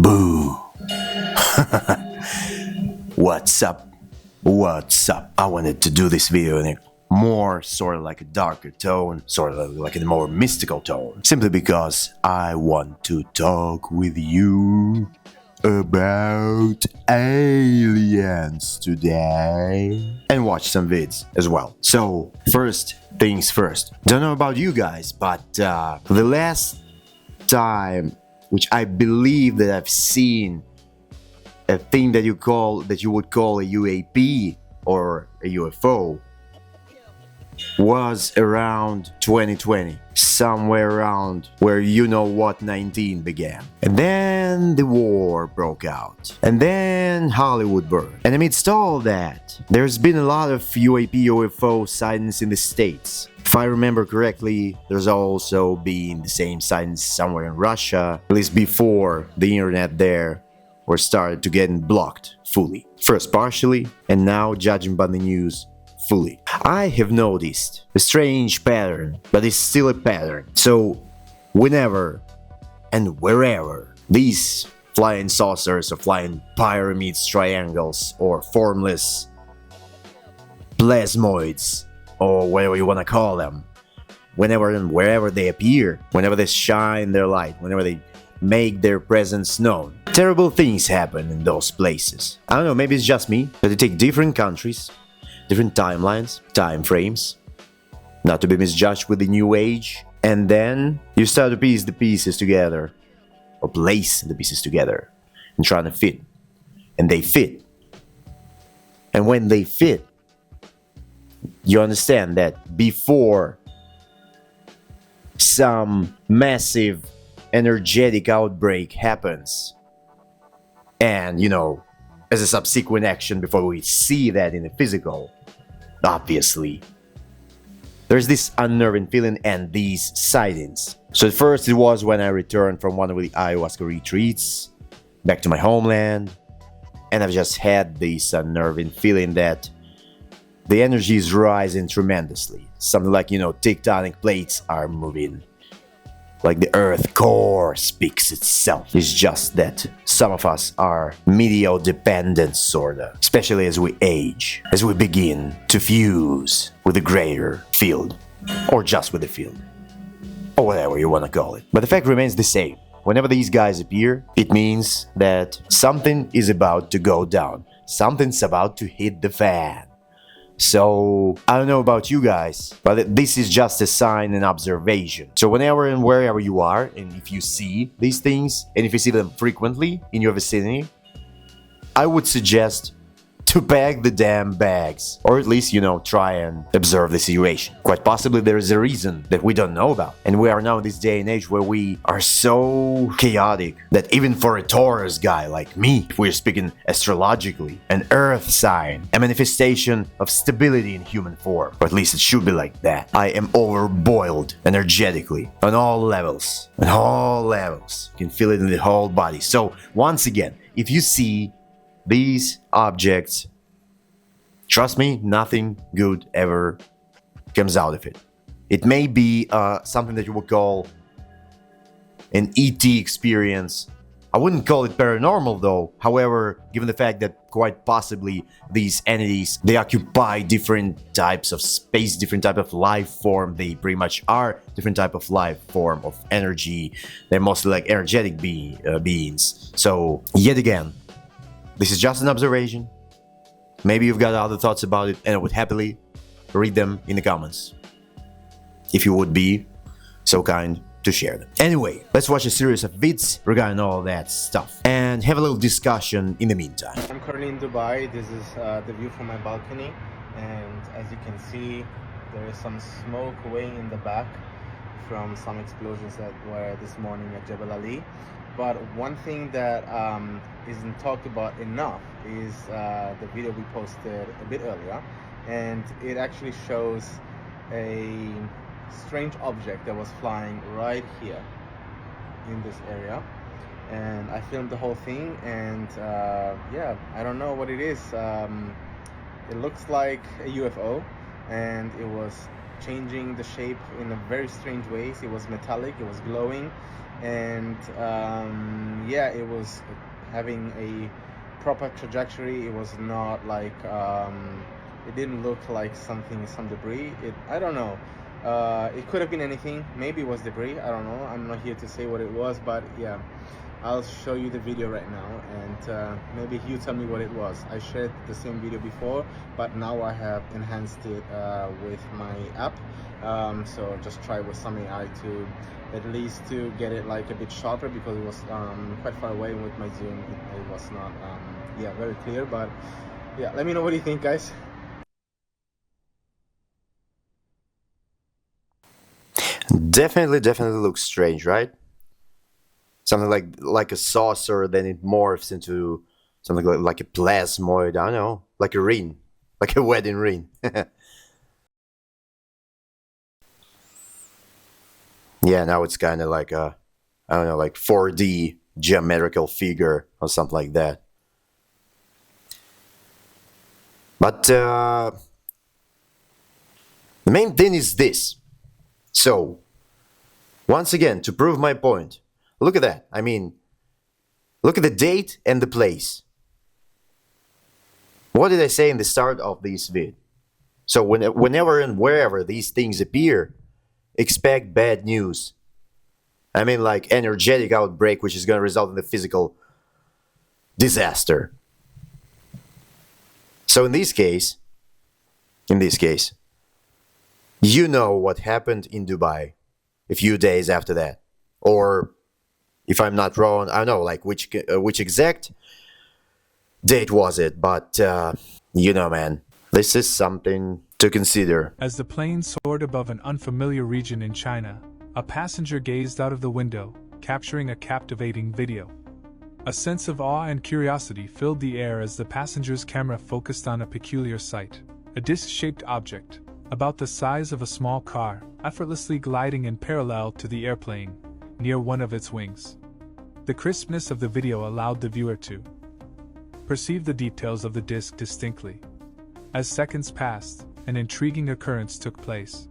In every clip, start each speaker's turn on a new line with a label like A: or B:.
A: Boo. What's up? What's up? I wanted to do this video in a more sort of like a darker tone, sort of like a more mystical tone, simply because I want to talk with you about aliens today and watch some vids as well. So first things first, don't know about you guys, but the last time which I believe that I've seen a thing that you would call a UAP or a UFO was around 2020, somewhere around where 19 began. And then the war broke out. And then Hollywood burned. And amidst all that, there's been a lot of UAP, UFO sightings in the States. If I remember correctly, there's also been the same sightings somewhere in Russia, at least before the internet there were started to get blocked fully. First partially, and now, judging by the news, fully. I have noticed a strange pattern, but it's still a pattern. So, whenever and wherever these flying saucers or flying pyramids, triangles, or formless plasmoids, or whatever you want to call them, whenever and wherever they appear, whenever they shine their light, whenever they make their presence known, terrible things happen in those places. I don't know, maybe it's just me, but they take different countries, different timelines, time frames, not to be misjudged with the new age, and then you start to piece the pieces together, or place the pieces together, and trying to fit. And they fit. And when they fit, you understand that before some massive energetic outbreak happens, and as a subsequent action before we see that in the physical, obviously there's this unnerving feeling and these sightings. So at first it was when I returned from one of the ayahuasca retreats back to my homeland, and I've just had this unnerving feeling that the energy is rising tremendously. Something like, tectonic plates are moving. Like the earth core speaks itself. It's just that some of us are meteor dependent, sorta. Especially as we age, as we begin to fuse with the greater field. Or just with the field. Or whatever you want to call it. But the fact remains the same. Whenever these guys appear, it means that something is about to go down. Something's about to hit the fan. So, I don't know about you guys, but this is just a sign and observation. So whenever and wherever you are, and if you see these things, and if you see them frequently in your vicinity, I would suggest to pack the damn bags, or at least, try and observe the situation. Quite possibly there is a reason that we don't know about. And we are now in this day and age where we are so chaotic that even for a Taurus guy like me, if we're speaking astrologically, an earth sign, a manifestation of stability in human form, or at least it should be like that. I am overboiled energetically on all levels. On all levels. You can feel it in the whole body. So once again, if you see these objects, trust me, nothing good ever comes out of it. It may be something that you would call an ET experience. I wouldn't call it paranormal though. However, given the fact that quite possibly these entities, they occupy different types of space, different type of life form. They pretty much are different type of life form of energy. They're mostly like energetic beings. So yet again, this is just an observation. Maybe you've got other thoughts about it, and I would happily read them in the comments, if you would be so kind to share them. Anyway, let's watch a series of vids regarding all that stuff and have a little discussion in the meantime.
B: I'm currently in Dubai. This is the view from my balcony, and as you can see, there is some smoke weighing in the back from some explosions that were this morning at Jebel Ali. But one thing that isn't talked about enough is the video we posted a bit earlier, and it actually shows a strange object that was flying right here in this area, and I filmed the whole thing, and yeah, I don't know what it is. It looks like a UFO, and it was changing the shape in a very strange ways. It was metallic, it was glowing, and yeah, it was having a proper trajectory. It was not like it didn't look like some debris. I don't know. It could have been anything. Maybe it was debris. I don't know. I'm not here to say what it was, but yeah, I'll show you the video right now, and maybe you tell me what it was. I shared the same video before, but now I have enhanced it with my app. So just try with some AI to at least to get it like a bit sharper, because it was quite far away with my zoom. It was not yeah, very clear. But yeah, let me know what you think, guys.
A: Definitely looks strange, right? Something like a saucer, then it morphs into something like a plasmoid. I don't know, like a ring, like a wedding ring. Yeah, now it's kind of like a, I don't know, like 4D geometrical figure or something like that. But the main thing is this. So, once again, to prove my point, look at that. I mean, look at the date and the place. What did I say in the start of this vid? So, whenever and wherever these things appear, expect bad news. I mean, like energetic outbreak, which is going to result in a physical disaster. So in this case, you know what happened in Dubai a few days after that, or if I'm not wrong, I don't know like which exact date was it, but you know, man, this is something to consider.
C: As the plane soared above an unfamiliar region in China, a passenger gazed out of the window, capturing a captivating video. A sense of awe and curiosity filled the air as the passenger's camera focused on a peculiar sight, a disc-shaped object, about the size of a small car, effortlessly gliding in parallel to the airplane, near one of its wings. The crispness of the video allowed the viewer to perceive the details of the disc distinctly. As seconds passed, an intriguing occurrence took place.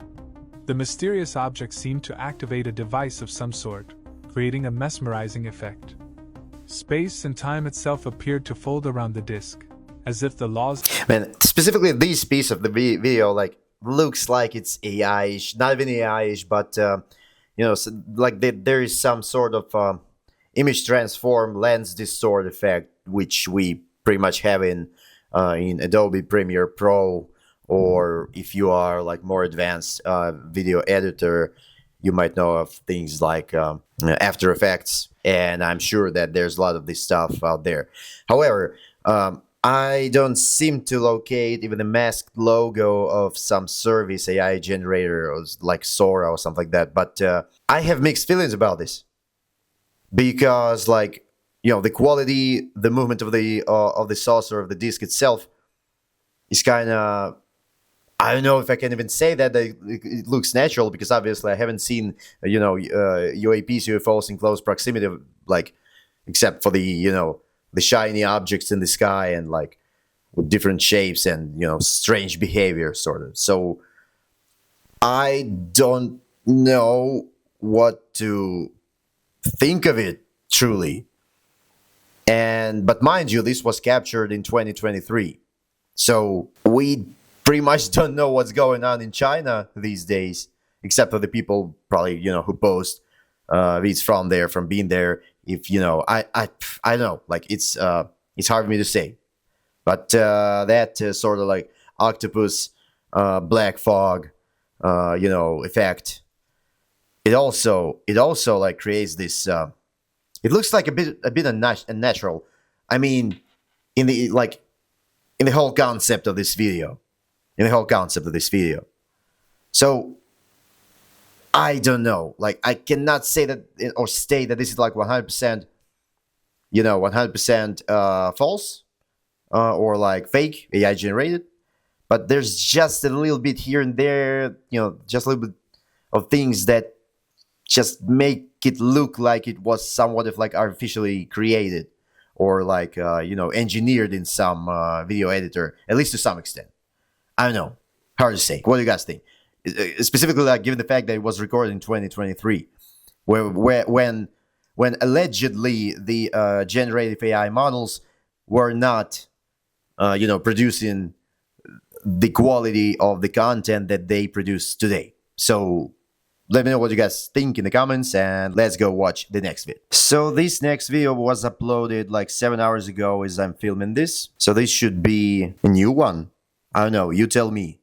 C: The mysterious object seemed to activate a device of some sort, creating a mesmerizing effect. Space and time itself appeared to fold around the disc, as if the laws...
A: Man, specifically this piece of the video, like, looks like it's AI-ish, not even AI-ish, but, you know, so, like there is some sort of image transform lens distort effect, which we pretty much have in Adobe Premiere Pro, or if you are like more advanced video editor, you might know of things like After Effects, and I'm sure that there's a lot of this stuff out there. However, I don't seem to locate even the masked logo of some service AI generator, or like Sora or something like that. But I have mixed feelings about this, because, like, you know, the quality, the movement of the saucer of the disc itself is kind of, I don't know if I can even say that it looks natural, because obviously I haven't seen, you know, UAPs, UFOs in close proximity, like, except for the, you know, the shiny objects in the sky and like with different shapes and, you know, strange behavior sort of. So I don't know what to think of it truly. But mind you, this was captured in 2023. So we pretty much don't know what's going on in China these days, except for the people probably, you know, who post reads from there, from being there. If, you know, I don't know, like, it's hard for me to say, but that sort of like octopus black fog, you know, effect, it also like creates this it looks like a bit unnatural. I mean, in the whole concept of this video, so I don't know. Like, I cannot say that or state that this is like 100%, you know, 100% false or like fake AI generated. But there's just a little bit here and there, you know, just a little bit of things that just make it look like it was somewhat of like artificially created, or like you know, engineered in some video editor, at least to some extent. I don't know. Hard to say. What do you guys think? Specifically, like, given the fact that it was recorded in 2023, when when allegedly the generative AI models were not, producing the quality of the content that they produce today. So let me know what you guys think in the comments, and let's go watch the next video. So this next video was uploaded like 7 hours ago as I'm filming this. So this should be a new one. I don't know, you tell me.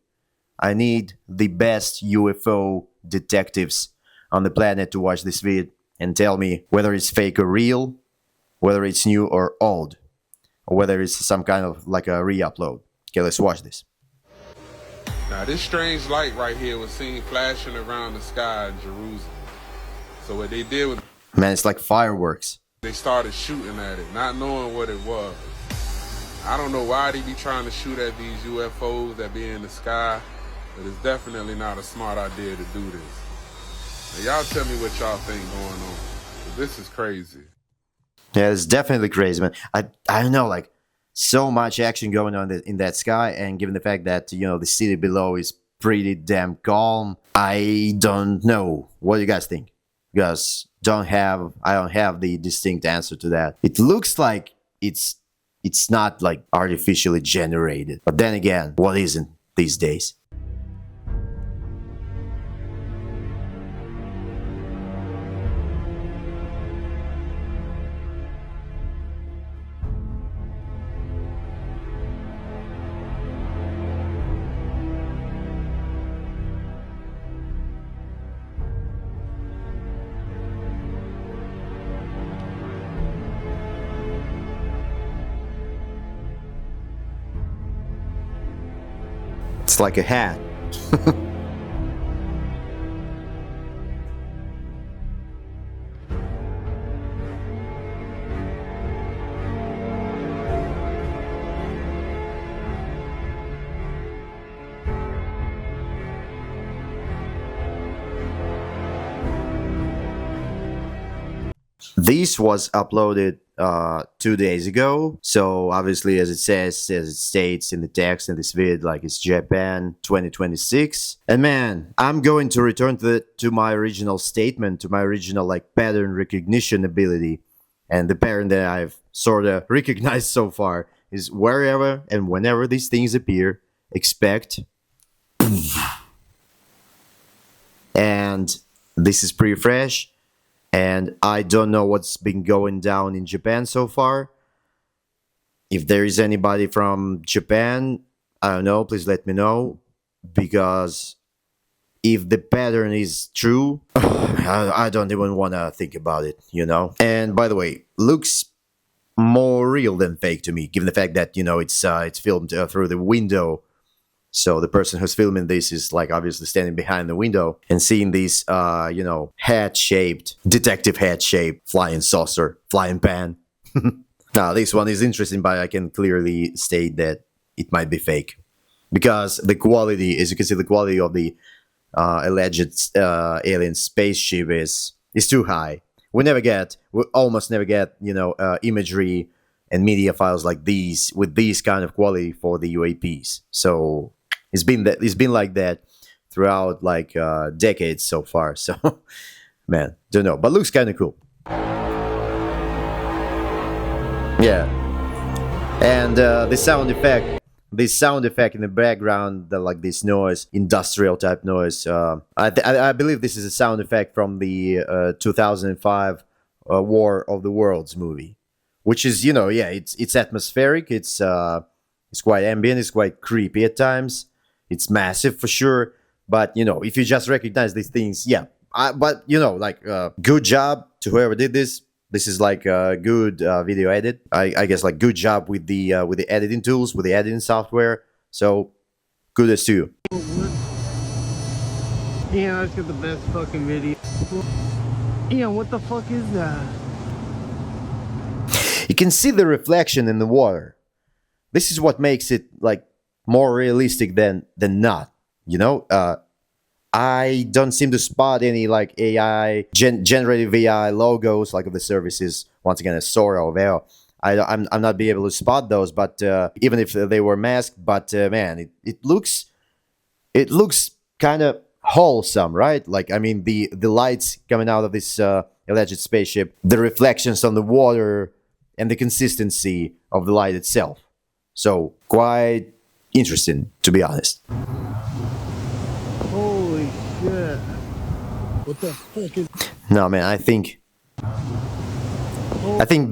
A: I need the best UFO detectives on the planet to watch this vid and tell me whether it's fake or real, whether it's new or old, or whether it's some kind of like a re-upload. Okay, let's watch this.
D: Now this strange light right here was seen flashing around the sky in Jerusalem. So what they did was
A: Man, it's like fireworks.
D: they started shooting at it, not knowing what it was. I don't know why they be trying to shoot at these UFOs that be in the sky, but it's definitely not a smart idea to do this. Now, y'all tell me what y'all think going on. 'Cause this is crazy.
A: Yeah, it's definitely crazy, man. I don't know, like, so much action going on in that sky, and given the fact that, the city below is pretty damn calm, I don't know. What do you guys think? Because I don't have the distinct answer to that. It looks like it's not like artificially generated. But then again, what isn't these days? It's like a hat. This was uploaded 2 days ago, so obviously, as it states in the text in this vid, like, it's Japan 2026. And man, I'm going to return to my original statement, to my original like pattern recognition ability. And the pattern that I've sort of recognized so far is wherever and whenever these things appear, expect. And this is pretty fresh. And I don't know what's been going down in Japan so far. If there is anybody from Japan, I don't know, please let me know. Because if the pattern is true, I don't even want to think about it, And by the way, looks more real than fake to me, given the fact that, it's filmed through the window. So the person who's filming this is like obviously standing behind the window and seeing this, detective head-shaped flying saucer, flying pan. Now, this one is interesting, but I can clearly state that it might be fake. Because the quality, as you can see, the quality of the alleged alien spaceship is too high. We almost never get, imagery and media files like these with these kind of quality for the UAPs. So it's been like that throughout like decades so far. So man, don't know, but looks kind of cool. Yeah, and the sound effect in the background, like this noise, industrial type noise. I believe this is a sound effect from the 2005 War of the Worlds movie, which is it's atmospheric. It's quite ambient. It's quite creepy at times. It's massive for sure. But if you just recognize these things, yeah. Good job to whoever did this. This is like a good video edit. I guess like good job with the editing tools, with the editing software. So kudos to you.
E: Yeah, let's get the best fucking video. Yeah, what the fuck is that?
A: You can see the reflection in the water. This is what makes it like more realistic than not. I don't seem to spot any like AI generative AI logos like of the services. Once again, as Sora or Veo. I'm not be able to spot those, but even if they were masked, but man, it looks kind of wholesome, right? Like, I mean, the lights coming out of this alleged spaceship, the reflections on the water, and the consistency of the light itself. So, quite interesting, to be honest.
E: Holy shit. What the fuck is...
A: No, man, I think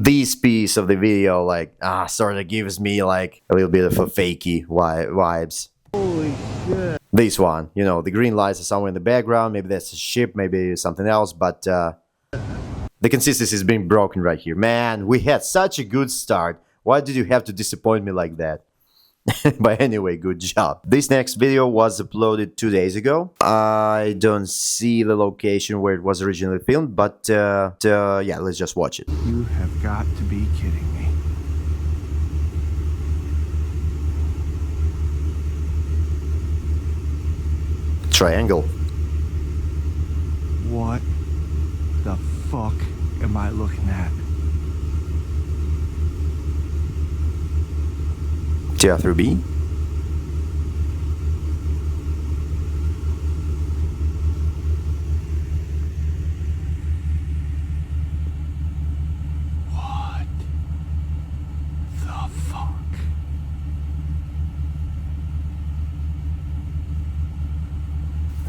A: this piece of the video, like, sort of gives me, like, a little bit of a fakey vibes.
E: Holy shit.
A: This one, you know, the green lights are somewhere in the background, maybe that's a ship, maybe something else, but the consistency is being broken right here. Man, we had such a good start. Why did you have to disappoint me like that? But anyway, good job. This next video was uploaded 2 days ago. I don't see the location where it was originally filmed, but yeah, let's just watch it.
F: You have got to be kidding me.
A: Triangle.
F: What the fuck am I looking at?
A: TR3B.
F: What the fuck?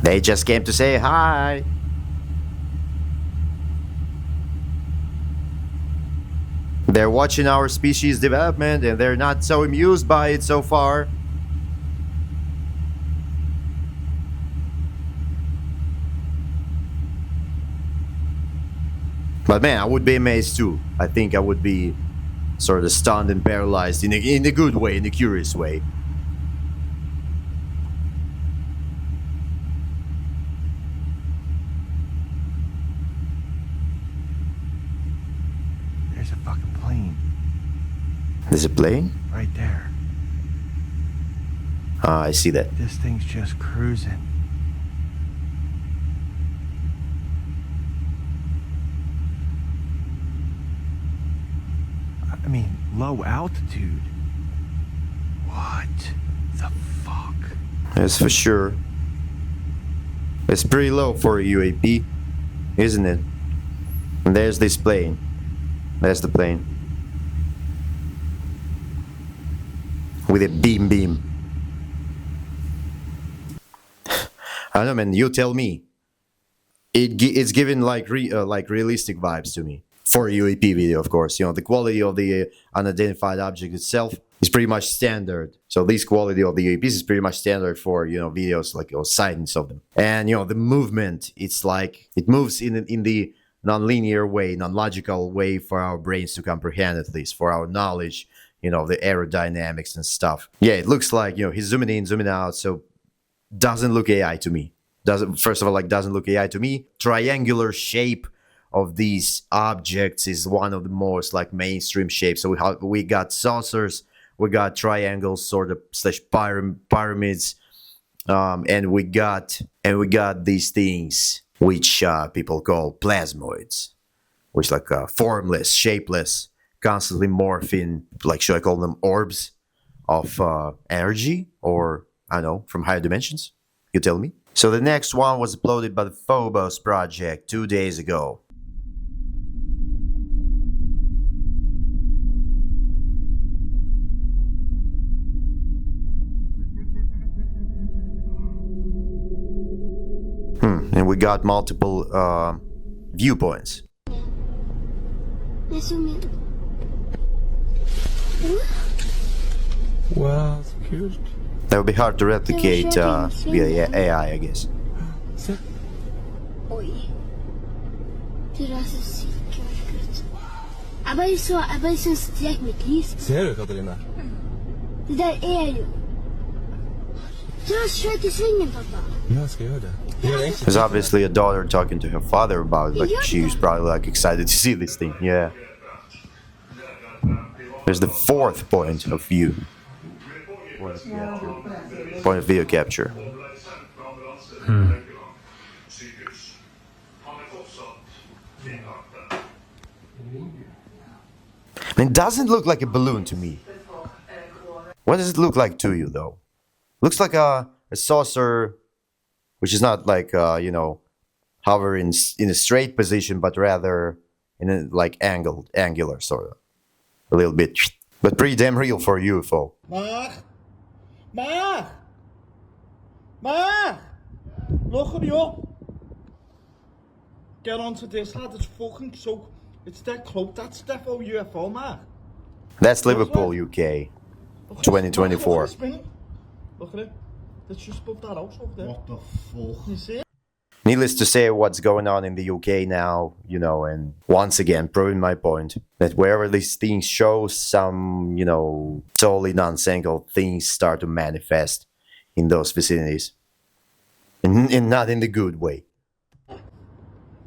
A: They just came to say hi. They're watching our species development and they're not so amused by it so far. But man, I would be amazed too. I think I would be sort of stunned and paralyzed in a good way, in a curious way.
F: There's a fucking plane
A: There's a plane?
F: right there.
A: Ah, I see that.
F: This thing's just cruising. I mean, low altitude. What the fuck?
A: That's for sure. It's pretty low for a UAP, isn't it? And there's this plane. There's the plane. With a beam. I don't know, man. You tell me. It's giving like realistic vibes to me. For a UAP video, of course. You know, the quality of the unidentified object itself is pretty much standard. So this quality of the UAPs is pretty much standard for, you know, videos like, or sightings of them. And, you know, the movement, it's like, it moves in the non-linear way, non-logical way for our brains to comprehend, at least, for our knowledge, you know, the aerodynamics and stuff. Yeah, it looks like, you know, he's zooming in, zooming out, so doesn't look AI to me. First of all, like, doesn't look AI to me. Triangular shape of these objects is one of the most like mainstream shapes. So we got saucers, we got triangles, sort of slash pyramids, and we got these things which people call plasmoids, which like formless, shapeless, constantly morphing. Like, should I call them orbs of energy, or I don't know, from higher dimensions? You tell me. So the next one was uploaded by the Phobos project 2 days ago. And we got multiple viewpoints.
G: Wow, it's cute.
A: That would be hard to replicate via AI, I guess.
H: Oj. Det där ser så kul ut. Jag bara så sträck mitt lys.
G: Ser du, Katarina?
H: Det där är ju. Just kör till svingen, pappa.
G: Jag ska göra det. Det är enkelt.
A: There's obviously a daughter talking to her father about it. Like, she's probably like excited to see this thing. Yeah. There's the fourth point of view. Point of video capture. I mean, it doesn't look like a balloon to me. What does it look like to you, though? Looks like a saucer, which is not like, you know, hover in a straight position, but rather in a like angular sort of, a little bit, but pretty damn real for a UFO.
F: Mark! Look me up! Get onto this, lad, it's fucking so... It's that close, that's defo UFO, Mark.
A: That's Liverpool, UK, 2024.
F: Look at it. Let's just put that out over there. What the fuck? You see it?
A: Needless to say, what's going on in the UK now, you know, and once again, proving my point that wherever these things show, some, you know, totally nonsensical things start to manifest in those vicinities. And not in the good way.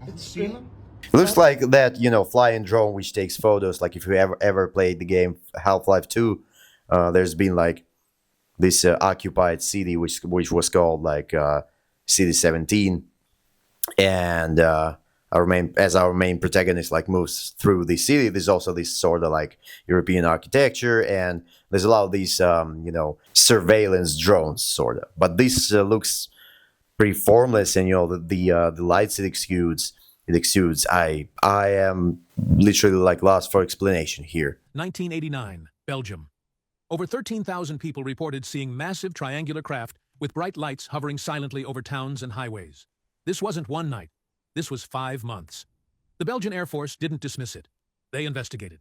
F: It's spinning.
A: It looks like that, you know, flying drone which takes photos. Like if you ever played the game Half-Life 2, there's been like this occupied city which was called like City 17, and our main protagonist like moves through the city. There's also this sort of like European architecture, and there's a lot of these you know, surveillance drones sort of. But this looks pretty formless, and you know the lights it exudes. I am literally like lost for explanation here.
I: 1989, Belgium. Over 13,000 people reported seeing massive triangular craft with bright lights hovering silently over towns and highways. This wasn't one night. This was 5 months. The Belgian Air Force didn't dismiss it. They investigated.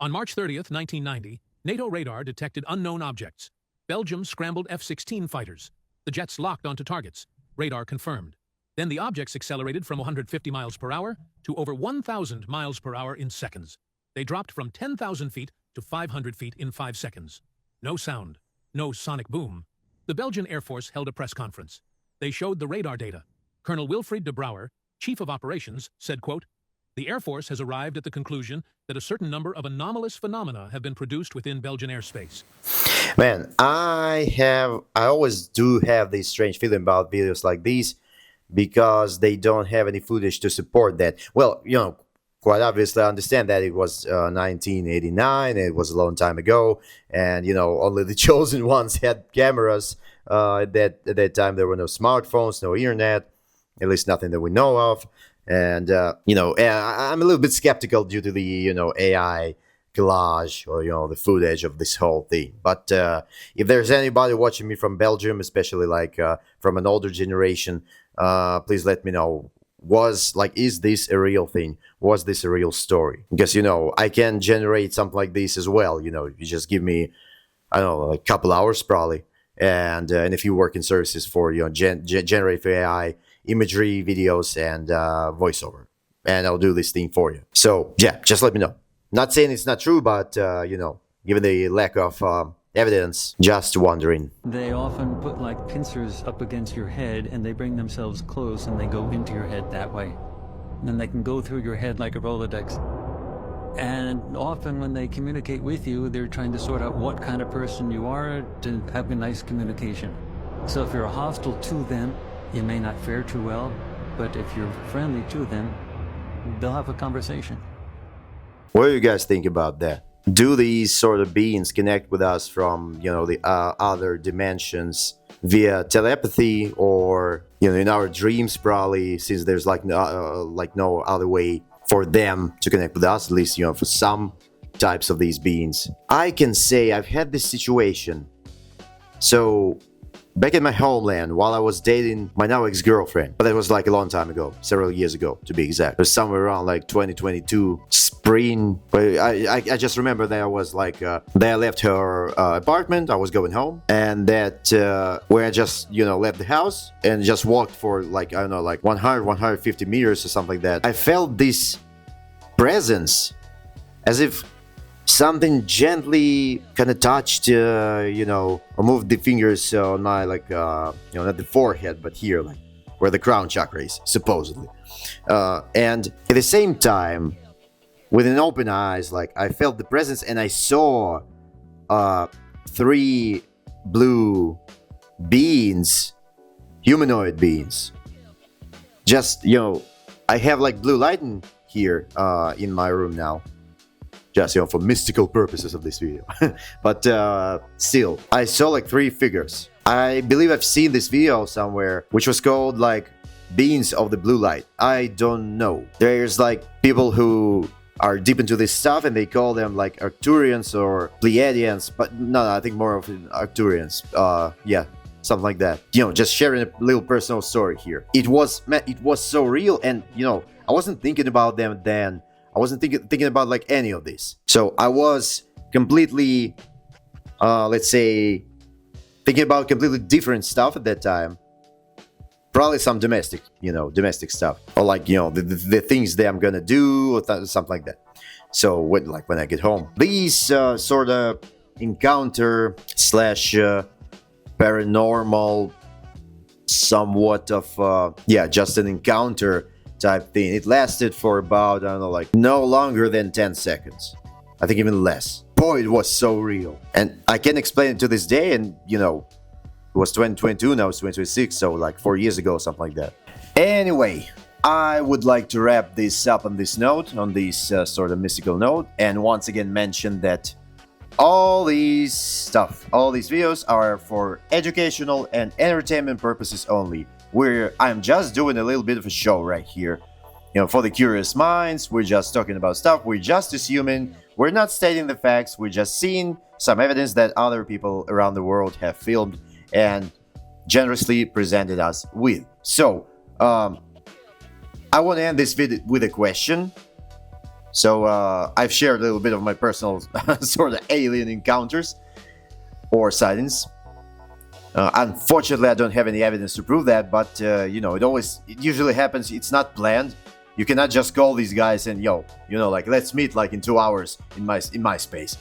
I: On March 30th, 1990, NATO radar detected unknown objects. Belgium scrambled F-16 fighters. The jets locked onto targets. Radar confirmed. Then the objects accelerated from 150 miles per hour to over 1,000 miles per hour in seconds. They dropped from 10,000 feet to 500 feet in 5 seconds. No sound. No sonic boom. The Belgian Air Force held a press conference. They showed the radar data. Colonel Wilfried de Brouwer, Chief of Operations, said, quote, "The Air Force has arrived at the conclusion that a certain number of anomalous phenomena have been produced within Belgian airspace."
A: Man, I always do have this strange feeling about videos like these, because they don't have any footage to support that. Well, you know, quite obviously I understand that it was 1989, it was a long time ago, and you know, only the chosen ones had cameras. At that time there were no smartphones, no internet, at least nothing that we know of. And you know, I'm a little bit skeptical due to the, you know, AI collage, or you know, the footage of this whole thing. But if there's anybody watching me from Belgium, especially like from an older generation, please let me know. Is this a real thing? Was this a real story? Because, you know, I can generate something like this as well. You know, you just give me, I don't know, a couple hours probably, and a few working services for, you know, generate for AI imagery, videos, and voiceover, and I'll do this thing for you. So yeah, just let me know. Not saying it's not true, but you know, given the lack of evidence, just wondering.
J: They often put like pincers up against your head, and they bring themselves close and they go into your head that way. And then they can go through your head like a Rolodex. And often when they communicate with you, they're trying to sort out what kind of person you are to have a nice communication. So if you're hostile to them, you may not fare too well, but if you're friendly to them, they'll have a conversation.
A: What do you guys think about that? Do these sort of beings connect with us from, you know, the other dimensions via telepathy, or, you know, in our dreams probably, since there's like no other way for them to connect with us, at least, you know, for some types of these beings? I can say I've had this situation. So back in my homeland, while I was dating my now ex-girlfriend, but that was like a long time ago, several years ago to be exact. It was somewhere around like 2022 spring. But I just remember that I was like, that I left her apartment, I was going home, and that where I just, you know, left the house and just walked for like, I don't know, like 150 meters or something like that. I felt this presence, as if something gently kind of touched, you know, or moved the fingers on my, like, you know, not the forehead, but here, like, where the crown chakra is, supposedly. And at the same time, with an open eyes, like, I felt the presence, and I saw 3 blue beings, humanoid beings. Just, you know, I have, like, blue lighting here in my room now. Just, you know, for mystical purposes of this video. But still, I saw like 3 figures. I believe I've seen this video somewhere, which was called like beings of the blue light. I don't know. There's like people who are deep into this stuff and they call them like Arcturians or Pleiadians, but no, I think more of Arcturians. Yeah, something like that. You know, just sharing a little personal story here. It was so real, and you know, I wasn't thinking about them then. I wasn't thinking about like any of this. So I was completely, let's say, thinking about completely different stuff at that time. Probably some domestic stuff, or like, you know, the things that I'm gonna do, or something like that. So when I get home, these sort of encounter slash paranormal, somewhat of just an encounter type thing. It lasted for about, I don't know, like no longer than 10 seconds. I think even less. Boy, it was so real, and I can't explain it to this day. And you know, it was 2022, now it's 2026, so like 4 years ago, something like that. Anyway, I would like to wrap this up on this note, on this sort of mystical note, and once again mention that all these videos are for educational and entertainment purposes only. I'm just doing a little bit of a show right here. You know, for the curious minds, we're just talking about stuff, we're just assuming, we're not stating the facts, we're just seeing some evidence that other people around the world have filmed and generously presented us with. So, I want to end this video with a question. So, I've shared a little bit of my personal sort of alien encounters or sightings. Unfortunately, I don't have any evidence to prove that, but you know, it usually happens. It's not planned. You cannot just call these guys and like, let's meet like in 2 hours in my space,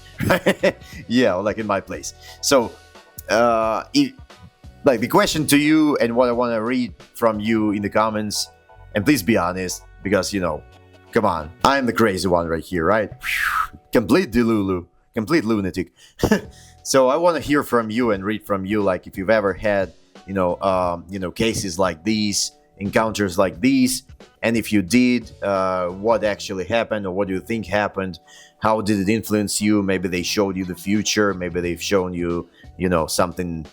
A: yeah, or like in my place. So, like the question to you and what I want to read from you in the comments, and please be honest, because you know, come on, I'm the crazy one right here, right? Complete delulu, complete lunatic. So I want to hear from you and read from you, like if you've ever had, cases like these, encounters like these, and if you did, what actually happened, or what do you think happened? How did it influence you? Maybe they showed you the future. Maybe they've shown you, something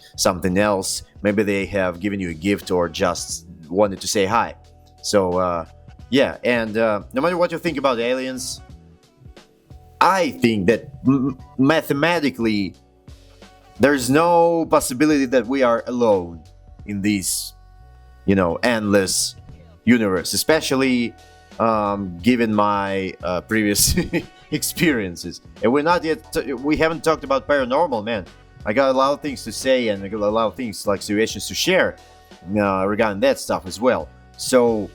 A: else. Maybe they have given you a gift or just wanted to say hi. So, yeah, and no matter what you think about aliens, I think that mathematically, there's no possibility that we are alone in this, endless universe, especially given my previous experiences. And we haven't talked about paranormal, man. I got a lot of things to say, and I got a lot of things, like situations to share regarding that stuff as well. So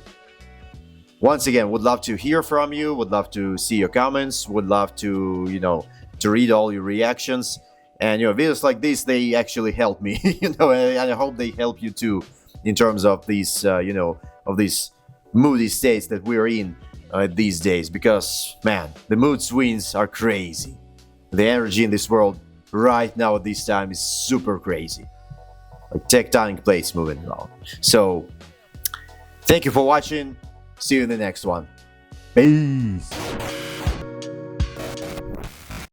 A: once again, would love to hear from you, would love to see your comments, would love to, to read all your reactions. And, videos like this, they actually help me, and I hope they help you too, in terms of these, of these moody states that we're in these days. Because, man, the mood swings are crazy. The energy in this world right now at this time is super crazy. Like tectonic plates moving around. So, thank you for watching. See you in the next one. Peace.